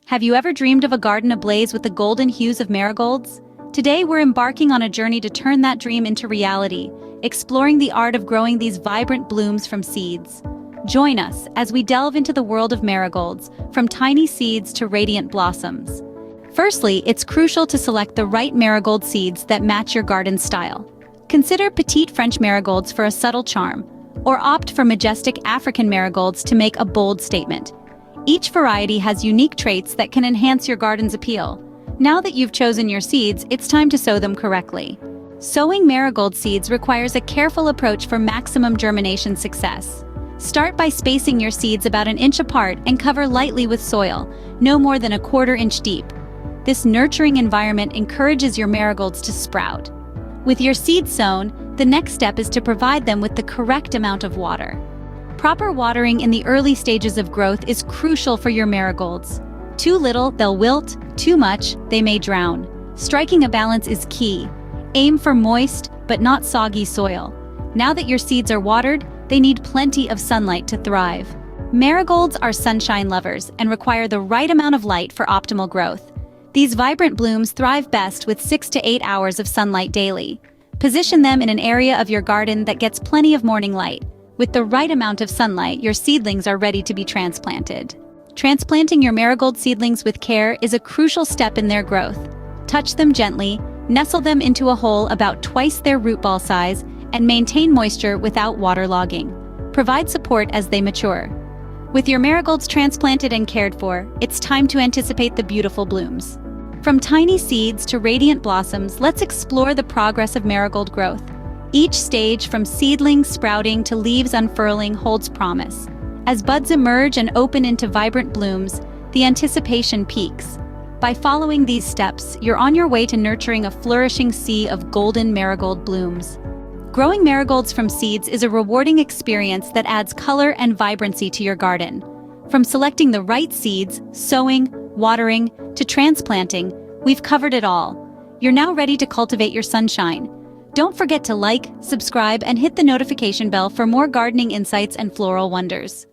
Have you ever dreamed of a garden ablaze with the golden hues of marigolds? Today we're embarking on a journey to turn that dream into reality, exploring the art of growing these vibrant blooms from seeds. Join us as we delve into the world of marigolds, from tiny seeds to radiant blossoms. Firstly, it's crucial to select the right marigold seeds that match your garden style. Consider petite French marigolds for a subtle charm, or opt for majestic African marigolds to make a bold statement. Each variety has unique traits that can enhance your garden's appeal. Now that you've chosen your seeds, it's time to sow them correctly. Sowing marigold seeds requires a careful approach for maximum germination success. Start by spacing your seeds about an inch apart and cover lightly with soil, no more than a quarter-inch deep. This nurturing environment encourages your marigolds to sprout. With your seeds sown, the next step is to provide them with the correct amount of water. Proper watering in the early stages of growth is crucial for your marigolds. Too little, they'll wilt; too much, they may drown. Striking a balance is key. Aim for moist, but not soggy soil. Now that your seeds are watered, they need plenty of sunlight to thrive. Marigolds are sunshine lovers and require the right amount of light for optimal growth. These vibrant blooms thrive best with 6 to 8 hours of sunlight daily. Position them in an area of your garden that gets plenty of morning light. With the right amount of sunlight, your seedlings are ready to be transplanted. Transplanting your marigold seedlings with care is a crucial step in their growth. Touch them gently, nestle them into a hole about twice their root ball size, and maintain moisture without waterlogging. Provide support as they mature. With your marigolds transplanted and cared for, it's time to anticipate the beautiful blooms. From tiny seeds to radiant blossoms, let's explore the progress of marigold growth. Each stage, from seedlings sprouting to leaves unfurling, holds promise. As buds emerge and open into vibrant blooms, the anticipation peaks. By following these steps, you're on your way to nurturing a flourishing sea of golden marigold blooms. Growing marigolds from seeds is a rewarding experience that adds color and vibrancy to your garden. From selecting the right seeds, sowing, watering, to transplanting, we've covered it all. You're now ready to cultivate your sunshine. Don't forget to like, subscribe, and hit the notification bell for more gardening insights and floral wonders.